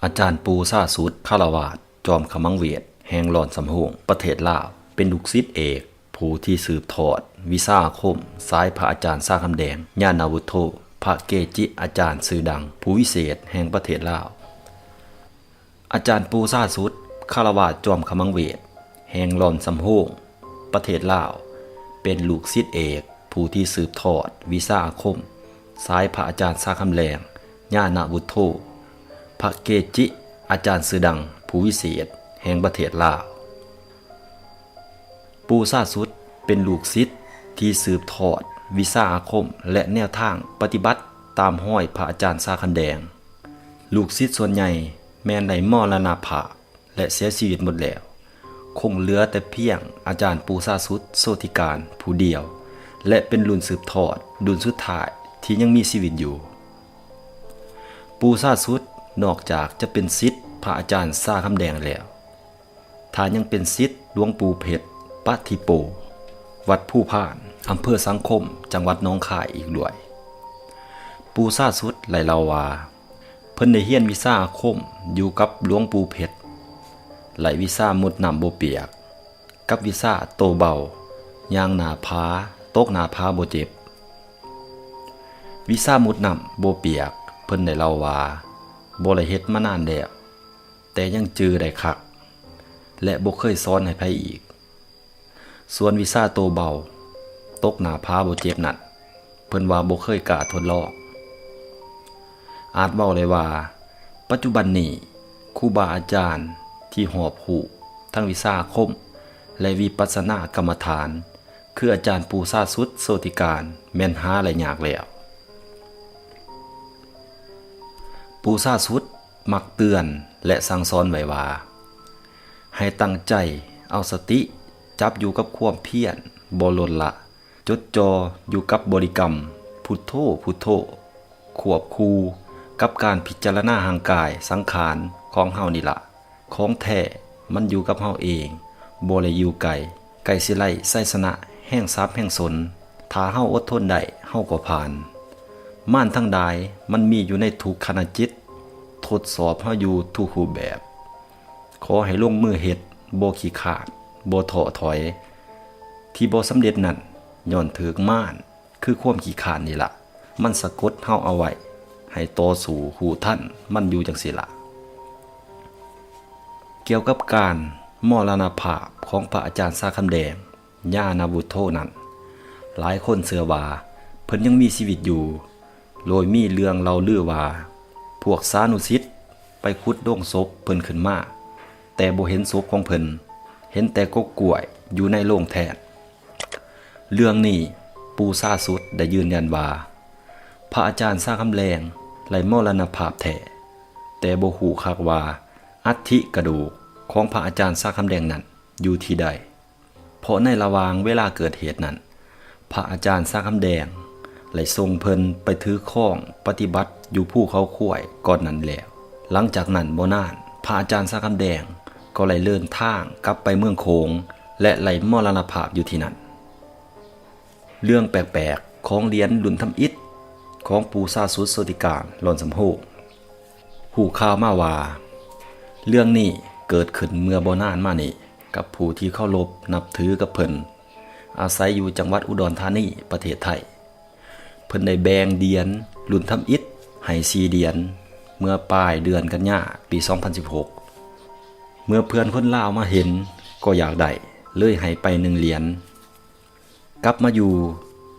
อาจารย์ปูซ่าสุดคารวาสจอมขมังเวทแห่งหลอนสำโรงประเทศลาวเป็นลูกศิษย์เอกผู้ที่สืบทอดวิชาอาคมสายพระอาจารย์ซ่าคำแดงญาณาวุโธพระเกจิอาจารย์ชื่อดังผู้วิเศษแห่งประเทศลาวอาจารย์ปูซ่าสุดคารวาสจอมขมังเวทแห่งหลอนสำโรงประเทศลาวเป็นลูกศิษย์เอกผู้ที่สืบทอดวิชาอาคมสายพระอาจารย์ซ่าคำแดงญาณาวุโธพระเกจิอาจารย์ชื่อดังผู้วิเศษแห่งประเทศลาวปูซ่าสุดเป็นลูกศิษย์ที่สืบทอดวิชาอาคมและแนวทางปฏิบัติตามห้อยพระอาจารย์ซ่าคำแดงลูกศิษย์ส่วนใหญ่แม้นได้มรณภาพและเสียชีวิตหมดแล้วคงเหลือแต่เพียงอาจารย์ปูซ่าสุดโสติการผู้เดียวและเป็นรุ่นสืบทอดรุ่นสุดท้ายที่ยังมีชีวิตอยู่ปูซ่าสุดนอกจากจะเป็นศิษย์พระอาจารย์ซ่าคำแดงแล้วท่านยังเป็นศิษย์หลวงปู่เพชรปฏิโปวัดผู้พานอำเภอสังคมจังหวัดหนองคายอีกด้วยปูซ่าสุดไหลเล่าว่าเพิ่นได้เรียนวิชาอาคมอยู่กับหลวงปู่เพชรไหลวิชามุดน้ำบ่เปียกกับวิชาโตเบาย่างหน้าผาตกหน้าผาบ่เจ็บวิชามุดน้ำบ่เปียกเพิ่นได้เล่าว่าบ่ได้เฮ็ดมานานแล้วแต่ยังจือได้คักและบ่เคยสอนให้ไผอีกส่วนวิชาโตเบาตกหน้าผาบ่เจ็บนั่นเพิ่นว่าบ่เคยกล้าทดลองอาจเว้าได้ว่าปัจจุบันนี้ครูบาอาจารย์ที่หอบหูทั้งวิชาอาคมและวิปัสสนากรรมฐานคืออาจารย์ปูซ่าสุดโสติการแม่นหาได้ยากแล้วปูซ่าสุดมักเตือนและสั่งสอนไว้ว่าให้ตั้งใจเอาสติจับอยู่กับความเพียรบ่ลดละจดจ่ออยู่กับบริกรรมพุทโธพุทโธควบคู่กับการพิจารณาห่างกายสังขารของเฮานี่ละของแท้มันอยู่กับเฮาเองบ่ได้อยู่ไกลสิไล่ไสสนะแห่งทรัพย์แห่งสนถ้าเฮาอดทนได้เฮาก็ผ่านม่านทั้งหลายมันมีอยู่ในทุกขณะจิตทดสอบเฮาอยู่ทุกรูปแบบขอให้ลงมือเฮ็ดบ่ขี้ขลาดบ่ท้อถอยที่บ่สำเร็จนั่นย้อนถึกม่านคือความขี้ขลาดนี่ล่ะมันสะกดเฮาเอาไว้ให้ต่อสู้หูท่านมันอยู่จังซี่ล่ะเกี่ยวกับการมรณภาพของพระอาจารย์ซ่าคำแดงญาณวุโธนั้นหลายคนเชื่อว่าเพิ่นยังมีชีวิตอยู่โดยมีเรื่องเล่าลือว่าพวกสานุศิษย์ไปขุดโด่งศพเพิ่นขึ้นมาแต่บ่เห็นศพของเพิ่นเห็นแต่กกกล้วยอยู่ในโลงแทนเรื่องนี้ปูซ่าสุดได้ยืนยันว่าพระอาจารย์ซ่าคำแดงไหลมรณภาพแท้แต่บ่ฮู้คักว่าอัฐิกระดูกของพระอาจารย์ซ่าคำแดงนั้นอยู่ที่ใดเพราะในระหว่างเวลาเกิดเหตุนั้นพระอาจารย์ซ่าคำแดงไหลทรงเพิ่นไปถือข้องปฏิบัติอยู่ภูเขาข้วยก่อนนั้นแล้วหลังจากนั้นบ่นานพระอาจารย์ซ่าคำแดงก็ไหลเดินทางกลับไปเมืองโขงและไหลมรณภาพอยู่ที่นั่นเรื่องแปลกๆของเหรียญหลุนทำอิฐของปูซ่าสุดโสติการหลอนสำโรงผู้ข่าวมาว่าเรื่องนี้เกิดขึ้นเมื่อบ่นานมานี้กับผู้ที่เคารพนับถือกับเพิ่นอาศัยอยู่จังหวัดอุดรธานีประเทศไทยเพิ่นได้แบ่งเหรียญหลุนทำอิฐให้4เหรียญเมื่อปลายเดือนกันยายนปี 2016เมื่อเพื่อนคนลาวมาเห็นก็อยากได้เลยให้ไป1เหรียญกลับมาอยู่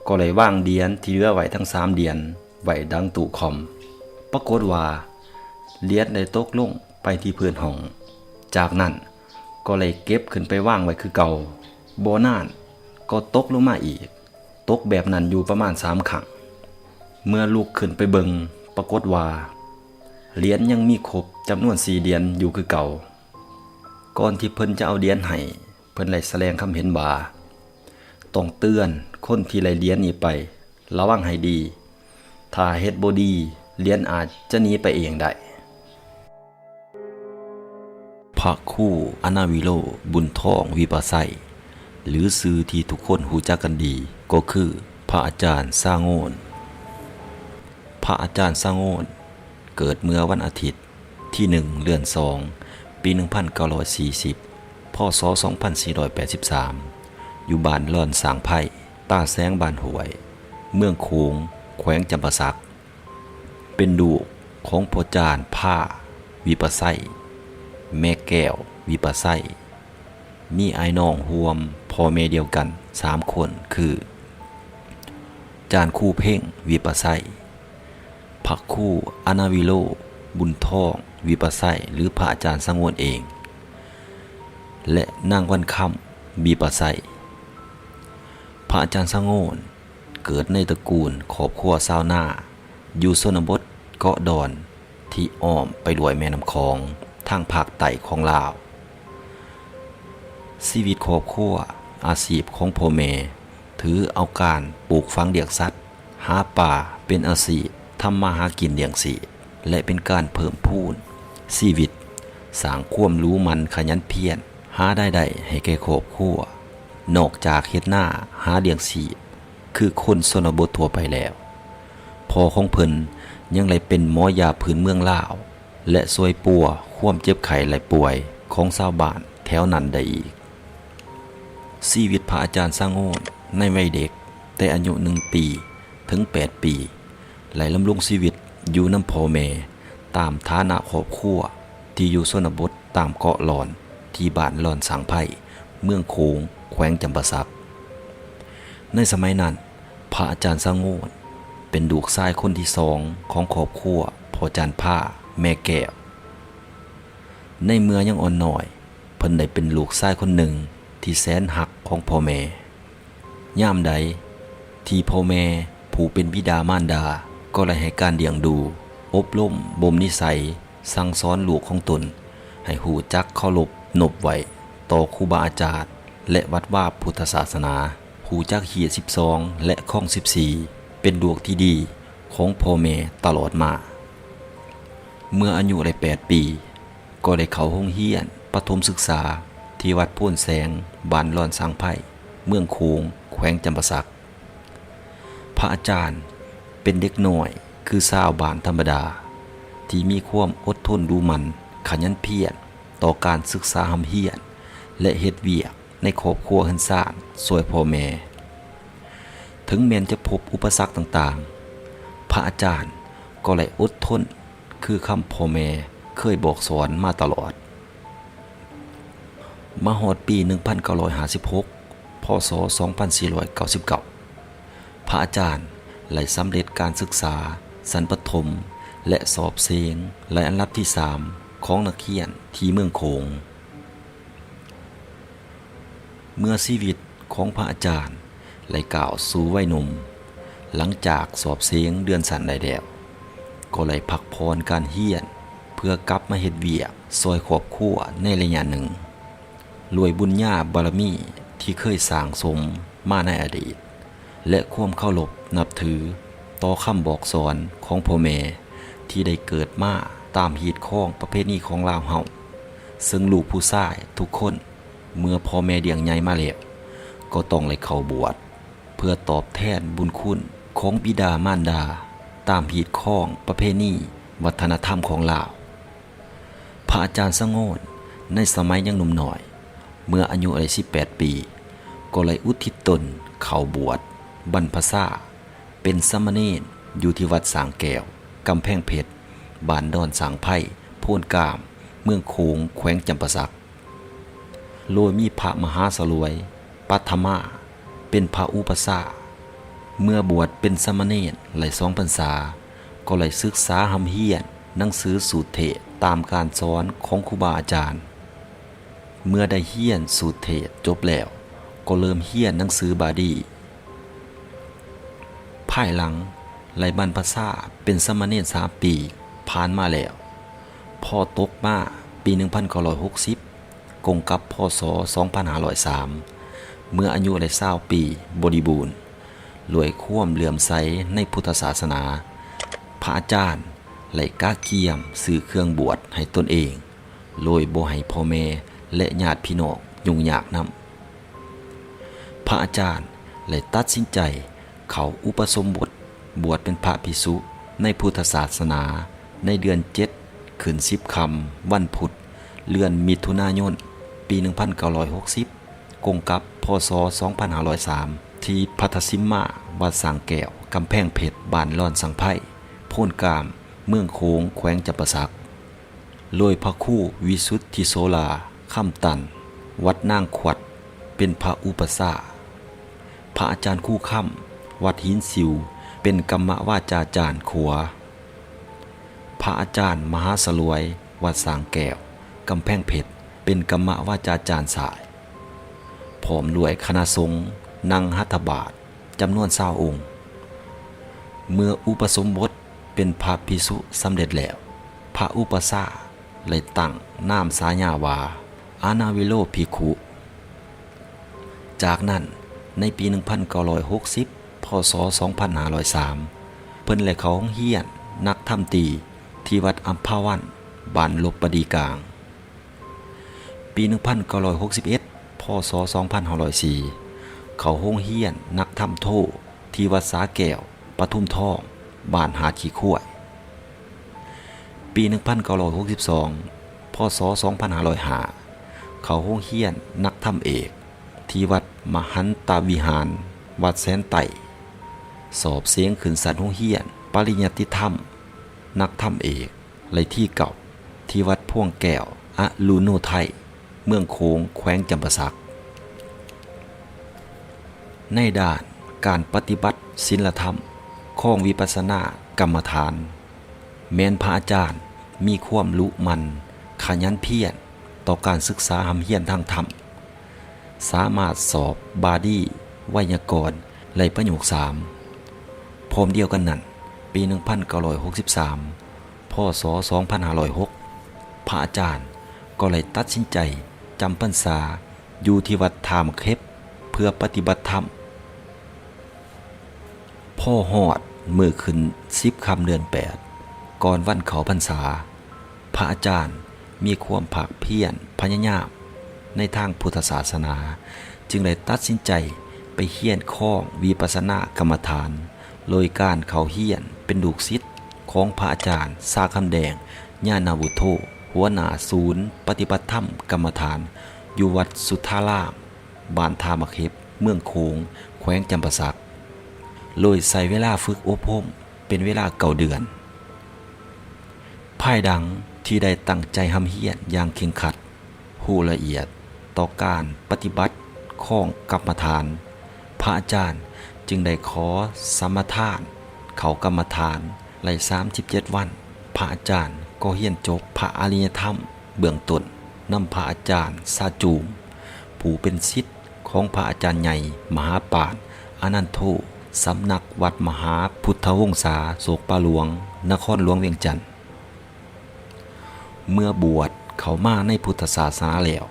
ก็เลยว่างเหรียญที่เหลือไว้ทั้ง3เหรียญไว้ดังตู้คอมปรากฏว่าเหรียญได้ตกลงไปที่พื้นห้องจากนั้นก็เลยเก็บขึ้นไปวางไว้คือเก่าบ่นานก็ตกลงมาอีกตกแบบนั้นอยู่ประมาณ3ครั้งเมื่อลุกขึ้นไปเบิ่งปรากฏว่าเหรียญยังมีครบจำนวน4เหรียญอยู่คือเก่าก่อนที่เพิ่นจะเอาเหรียญให้เพิ่นได้แสดงคำเห็นว่าต้องเตือนคนที่ไล่เหรียญนี้ไประวังให้ดีถ้าเฮ็ดบ่ดีเหรียญอาจจะหนีไปเองได้พระครูอนาวิโรบุญทองวิปัสไสหรือชื่อที่ทุกคนรู้จักกันดีก็คือพระอาจารย์ซ่าโง่นพระอาจารย์ซ่าโง่นเกิดเมื่อวันอาทิตย์ ที่1เดือน2ปี1940พศ2483อยู่บ้านลอนสางไผ่ตาแสงบ้านหวยเมืองโขงแขวงจำปาสักเป็นลูกของพ่อจานผ้าวิปไสแม่แก้ววิปไสมีไอ้น้องรวมพ่อแม่เดียวกัน3คนคือจานคู่เพ่งวิปไสพระครูอนาวิโลบุญทองวิปไสหรือพระอาจารย์สงวนเองและนางวันคำวิปไสพระอาจารย์สงวนเกิดในตระกูลครอบครัวชาวนาอยู่ชนบทเกาะดอนที่อ้อมไปด้วยแม่น้ำคองทางภาคใต้ของลาวชีวิตครอบครัวอาชีพของพ่อแม่ถือเอาการปลูกฝังเลี้ยงสัตว์หาปลาเป็นอาชีพทำมาหากินเลี้ยงชีพและเป็นการเพิ่มพูนชีวิตสร้างความรู้มันขยันเพียรหาได้ให้แก่ครอบครัวนอกจากเฮ็ดหน้าหาเลี้ยงชีพคือคนชนบททั่วไปแล้วพ่อของเพิ่นยังได้เป็นหมอยาพื้นเมืองลาวและช่วยปัวความเจ็บไข้และป่วยของชาวบ้านแถวนั้นได้อีกชีวิตพระอาจารย์สงวนในวัยเด็กแต่อายุ1ปีถึง8ปีไหลลำลงชีวิตอยู่นำพ่อแม่ตามฐานะครอบครัวที่อยู่ชนบทตามเกาะลอนที่บ้านลอนสางไผ่เมืองโขงแขวงจำปาสักในสมัยนั้นพระอาจารย์สงวนเป็นลูกชายคนที่2ของครอบครัวพ่อจานผ้าแม่แก้วในเมื่อยังอ่อนน้อยเพิ่นได้เป็นลูกชายคนหนึ่งที่แสนหักของพ่อแม่ยามใดที่พ่อแม่ผู้เป็นบิดามารดาก็ได้ให้การเลี้ยงดูอบรมบ่มนิสัยสั่งสอนลูกของตนให้หูจักเคารพนบไหวต่อครูบาอาจารย์และวัดว่าพุทธศาสนาหูจักเหีย12และข้อง14เป็นดวงที่ดีของพ่อแม่ตลอดมาเมื่ออายุได้8ปีก็ได้เข้าโรงเรียนประถมศึกษาที่วัดโพนแสงบ้านลอนสางไผ่เมืองโขงแขวงจำปาสักพระอาจารย์เป็นเด็กน้อยคือชาวบ้านธรรมดาที่มีความอดทนดูมันขยันเพียรต่อการศึกษาหำเฮียนและเฮ็ดเวียกในครอบครัวเฮือนซ่านช่วยพ่อแม่ถึงแม้นจะพบอุปสรรคต่างๆพระอาจารย์ก็ได้อดทนคือคำพ่อแม่เคยบอกสอนมาตลอดมาฮอดปี1956พศ2499พระอาจารย์ได้สำเร็จการศึกษาชั้นประถมและสอบเสียงและอันดับที่3ของนักเรียนที่เมืองโขงเมื่อชีวิตของพระอาจารย์ได้ก้าวสู่วัยหนุ่มหลังจากสอบเสียงเดือนสันได้แล้วก็ได้พักผ่อนการเรียนเพื่อกลับมาเฮ็ดเวียกซอยครอบครัวในระยะหนึ่งรวยบุญญาบารมีที่เคยสร้างสมมาในอดีตและความเคารพนับถือต่อคำบอกสอนของพ่อแม่ที่ได้เกิดมาตามฮีตข้องประเพณีของลาวเฮาซึ่งลูกผู้ชายทุกคนเมื่อพ่อแม่เลี้ยงใหญ่มาแล้วก็ต้องได้เข้าบวชเพื่อตอบแทนบุญคุณของบิดามารดาตามฮีตข้องประเพณีวัฒนธรรมของลาวพระอาจารย์สงวนในสมัยยังหนุ่มหน่อยเมื่ออายุได้18ปีก็เลยอุทิศตนเข้าบวชบรรพชาเป็นสามเณรอยู่ที่วัดสางแก้วกำแพงเพชรบ้านดอนสางไผ่โพนกามเมืองโขงแขวงจำปาสักโดยมีพระมหาสรวยปัทมาเป็นพระอุปชาเมื่อบวชเป็นสามเณรหลาย2 พรรษาก็เลยศึกษาหำเฮียนหนังสือสูตรเทศตามการสอนของครูบาอาจารย์เมื่อได้เฮียนสูตรเทศจบแล้วก็เริ่มเฮียนหนังสือบาลีภายหลังไหลบรรพชาเป็นสามเณร3 ปีผ่านมาแล้วพอตกมาปี1960กงกับพศ2503เมื่ออายุได้20 ปีบริบูรณ์รวยความเหลื่อมใสในพุทธศาสนาพระอาจารย์ไหลกาเกียมซื้อเครื่องบวชให้ตนเองโดยบ่ให้พ่อแม่และญาติพี่น้องยุ่งยากนำพระอาจารย์เลยตัดสินใจเขาอุปสมบทบวชเป็นพระภิกษุในพุทธศาสนาในเดือน7 ขึ้น10ค่ำวันพุธเดือนมิถุนายนปี1960กงกับพศ2503ที่พัทสิมมาวัดสางแก้วกำแพงเพชรบ้านลอนสังไพ่โพนกามเมืองโขงแขวงจำปาสักโดยพระครูวิสุทธิโสลาค่ำตันวัดนางขวัดเป็นพระอุปสาพระอาจารย์คู่ค่ำวัดหินสิวเป็นกรรมวาจาจารย์ขัวพระอาจารย์มหาสลวยวัดสางแก้วกำแพงเพชรเป็นกรรมวาจาจารย์สายผอมรวยคณะสงฆ์นั่งหัตถบาทจำนวน20องค์เมื่ออุปสมบทเป็นพระภิกษุสำเร็จแล้วพระอุปสาเลยตั้งนามสายาวาอานาวิโลภิกขุ จากนั้นในปี 1960 พศ 2503 เพิ่นเลยเขาเฮียนนักธรรมตรีที่วัดอัมพวันบ้านลบปดีกลาง ปี 1961 พศ 2504 เขาห้องเฮียนนักธรรมโทที่วัดสาแก้วปทุมทองบ้านหาดขี้ข้วย ปี 1962 พศ 2505 เขาห้องเฮียนนักธรรมเอกที่วัดมหันตวิหารวัดแสนไต่สอบเสียงขึ้นสันห้องเฮียนปริญญาติธรรมนักธรรมเอกเลยที่เก่าที่วัดพ่วงแก้วอะลูโนไทยเมืองโขงแขวงจำปาสักในด้านการปฏิบัติศีลธรรมของวิปัสสนากรรมฐานแม้นพระอาจารย์มีความรู้มันขยันเพียรต่อการศึกษาหำเฮียนทางธรรมสามารถสอบบาดีไวยากรณ์และประโยค3พร้อมเดียวกันนั้นปี 1963 พศ 2506 พระอาจารย์ก็เลยตัดสินใจจำพรรษาอยู่ที่วัดทามเคปเพื่อปฏิบัติธรรมพ่อฮอดมือขึ้น10ค่ำเดือน8ก่อนวันเขาพรรษาพระอาจารย์มีความภาคเพียรพยายามในทางพุทธศาสนาจึงได้ตัดสินใจไปเฮียนข้องวิปัสสนากรรมฐานโดยการเขาเฮียนเป็นลูกศิษย์ของพระอาจารย์สาคำแดงญาณวุโธหัวหน้าศูนย์ปฏิบัติธรรมกรรมฐานอยู่วัดสุทธารามบ้านทามะเข็บเมืองโขงแขวงจำปาสักโดยใส่เวลาฝึกอบรมเป็นเวลา9 เดือนภายดังที่ได้ตั้งใจหำเฮียนอย่างเคร่งครัดผู้ละเอียดต่อการปฏิบัติของกรรมฐานพระอาจารย์จึงได้ขอสมทานเขากรรมฐานไล่37 วันพระอาจารย์ก็เฮียนจบพระอริยธรรมเบื้องต้นนำพระอาจารย์ซาจูมผู้เป็นศิษย์ของพระอาจารย์ใหญ่มหาปานอนันโทสำนักวัดมหาพุทธวงศาโศกปาหลวงนครหลวงเวียงจันทน์เมื่อบวชเข้ามาในพุทธศาสนาแล้ว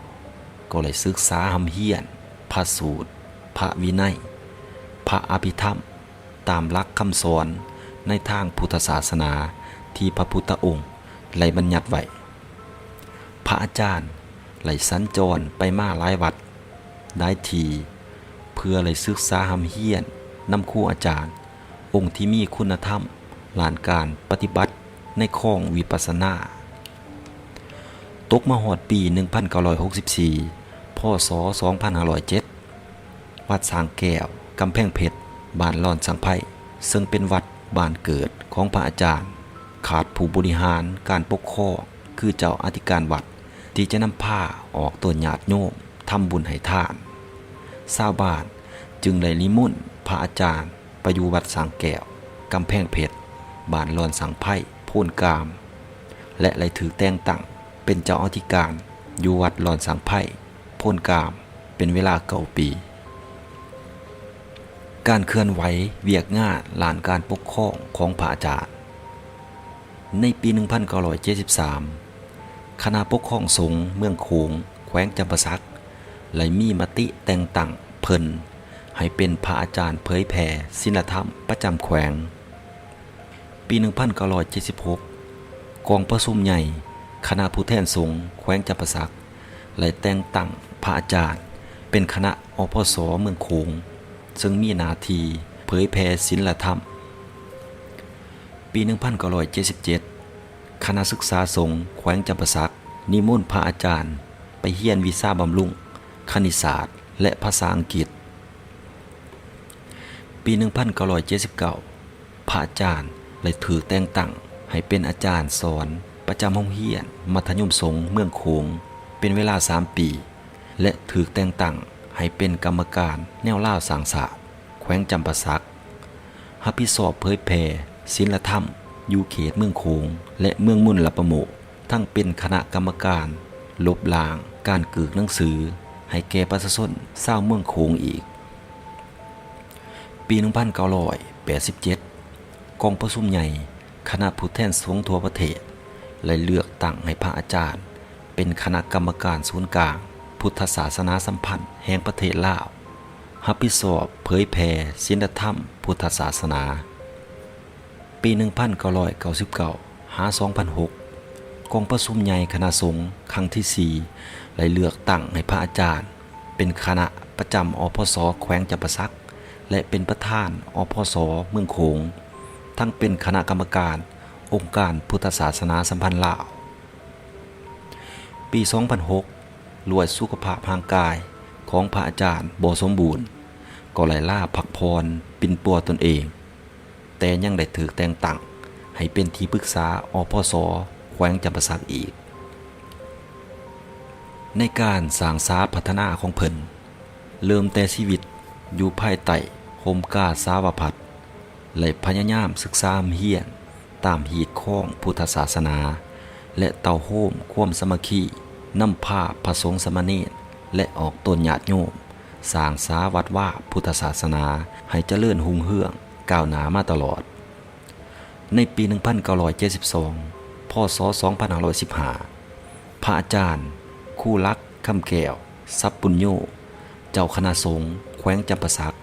ก็เลยศึกษาหำเฮียนพระสูตรพระวินัยพระอภิธรรมตามหลักคำสอนในทางพุทธศาสนาที่พระพุทธองค์ได้บัญญัติไว้พระอาจารย์ไหลสัญจรไปมาหลายวัดได้ทีเพื่อเลยศึกษาหำเฮียนนำครูอาจารย์องค์ที่มีคุณธรรมหลานการปฏิบัติในข้องวิปัสสนาตกมาฮอดปี 1964 พศ 2507 วัดสางแก้วกำแพงเพชรบ้านลอนสังไพ่ซึ่งเป็นวัดบ้านเกิดของพระอาจารย์ขาดผู้บริหารการปกครองคือเจ้าอธิการวัดที่จะนำผ้าออกตัวญาติโยมทำบุญให้ทานชาวบ้านจึงได้นิมนต์พระอาจารย์ไปอยู่วัดสางแก้วกำแพงเพชรบ้านลอนสังไพ่โพนกามและเลยถือแต่งตั้งเป็นเจ้าอธิการอยู่วัดลอนสังไพ่โพนกามเป็นเวลา9 ปี การเคลื่อนไหวเวียกงานหลานการปกครองของพระอาจารย์ในปี 1973 คณะปกครองสงฆ์เมืองโขงแขวงจำปาสักเลยมีมติแต่งตั้งเพิ่นให้เป็นพระอาจารย์เผยแผ่ศีลธรรมประจำแขวงปี 1976 กองประชุมใหญ่คณะผู้แทนสงฆ์แขวงจำปาสักเลยแต่งตั้งพระอาจารย์เป็นคณะอพสเมืองโขงซึ่งมีหน้าที่เผยแผ่ศีลธรรมปี 1977 คณะศึกษาสงฆ์แขวงจำปาสักนิมนต์พระอาจารย์ไปเรียนวิชาบำรุงคณิตศาสตร์และภาษาอังกฤษปี 1979 พระอาจารย์เลยถือแต่งตั้งให้เป็นอาจารย์สอนประจำโรงเรียนมัธยมสงฆ์เมืองโขงเป็นเวลา 3 ปี และถือแต่งตั้งให้เป็นกรรมการแนวล่าสร้างศาสตร์แขวงจำปาสักรับผิดชอบเผยแผ่ศีลธรรมอยู่เขตเมืองโขงและเมืองมุ่นละประโมกทั้งเป็นคณะกรรมการลบล้างการกึกหนังสือให้แก่ประชาชนชาวเมืองโขงอีกปี 1987 กองประชุมใหญ่คณะผู้แทนสงฆ์ทั่วประเทศเลยเลือกตั้งให้พระอาจารย์เป็นคณะกรรมการศูนย์กลางพุทธศาสนาสัมพันธ์แห่งประเทศลาวรับผิดชอบเผยแผ่ศีลธรรมพุทธศาสนาปี 1999 หา 2006 กองประชุมใหญ่คณะสงฆ์ครั้งที่ 4เลยเลือกตั้งให้พระอาจารย์เป็นคณะประจำอพส.แขวงจำปาสักและเป็นประธานอพส.เมืองโขงทั้งเป็นคณะกรรมการองค์การพุทธศาสนาสัมพันธ์ลาวปี 2006 รวยสุขภาพร่างกายของพระอาจารย์บ่สมบูรณ์ก็เลยลาพักพรปิ่นปัวตนเองแต่ยังได้ถือแต่งตั้งให้เป็นที่ปรึกษาอพส.แขวงจำปาสักอีกในการสร้างสาพัฒนาของเพิ่นเริ่มแต่ชีวิตอยู่ภายใต้ห่มกาสาวพัดและพยายามศึกษาเฮียนตามหีดข้องพุทธศาสนาและเต่าโฮมความสามัคคีนำพาพระสงฆ์สามเณรและออกตนญาติโยมสร้างสาวัดว่าพุทธศาสนาให้เจริญรุ่งเรืองก้าวหน้ามาตลอดในปี 1972 พ.ศ. 2515 พระอาจารย์คู่รักคำแก้วทรัพย์ปุญโญเจ้าคณะสงฆ์แขวงจำปาสัก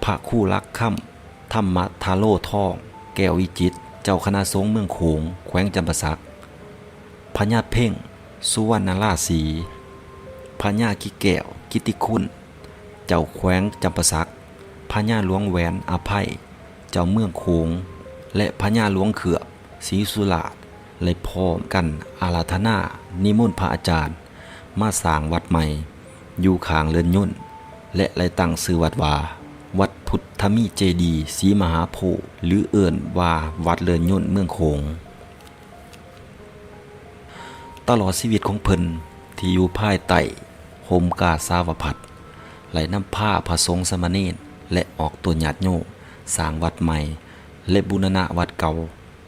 พระคู่รักคำธรรมทาโลทองแก้ววิจิตรเจ้าคณะสงฆ์เมืองโขงแขวงจำปาสักพญาเพ่งสุวรรณราศีพญากิแก้วกิติคุณเจ้าแขวงจำปาสักพญาหลวงแหวนอภัยเจ้าเมืองโขงและพญาหลวงเขือบศรีสุราษฎร์เลยพร้อมกันอาราธนานิมนต์พระอาจารย์มาสร้างวัดใหม่อยู่ข้างเรือนยุ่นและเลยตั้งชื่อวัดว่าวัดพุทธมิเจดีย์ศรีมหาโพธิ์หรือเอิ้นว่าวัดเรือนยุ่นเมืองโขงตลอดชีวิตของเพิ่นที่อยู่ภายใต้ห่มกาสาวพัดไหลนำผ้าพระสงฆ์สามเณรและออกตัวญาติโยมสร้างวัดใหม่และบูรณะวัดเก่า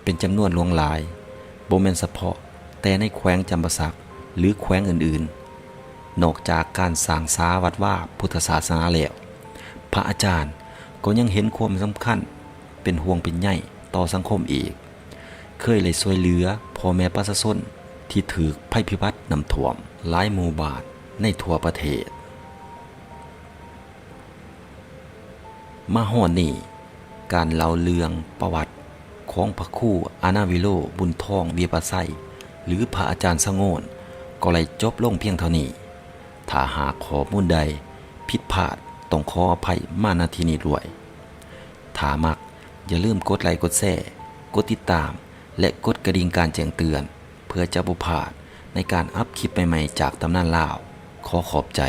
เป็นจำนวนหลวงหลายบ่แม่นเฉพาะแต่ในแขวงจำปาสักหรือแขวงอื่นๆนอกจากการสร้างสาวัดว่าพุทธศาสนาแล้วพระอาจารย์ก็ยังเห็นความสำคัญเป็นห่วงเป็นใยต่อสังคมอีกเคยเลยช่วยเหลือพ่อแม่ประชาชนที่ถูกภัยพิบัติน้ำท่วมหลายหมู่บ้านในทั่วประเทศมาฮอดนี้การเล่าเรื่องประวัติของพระครูอานาวิโรจน์บุญทองวีประไสหรือพระอาจารย์สงวนก็เลยจบลงเพียงเท่านี้ถ้าหากข้อมูลใดผิดพลาดต้องขออภัยมาณที่นี้ด้วยถ้ามักอย่าลืมกดไลค์กดแชร์กดติดตามและกดกระดิ่งการแจ้งเตือนเพื่อจะบ่พลาดในการอัพคลิปใหม่ๆจากตำนานลาวขอขอบใจ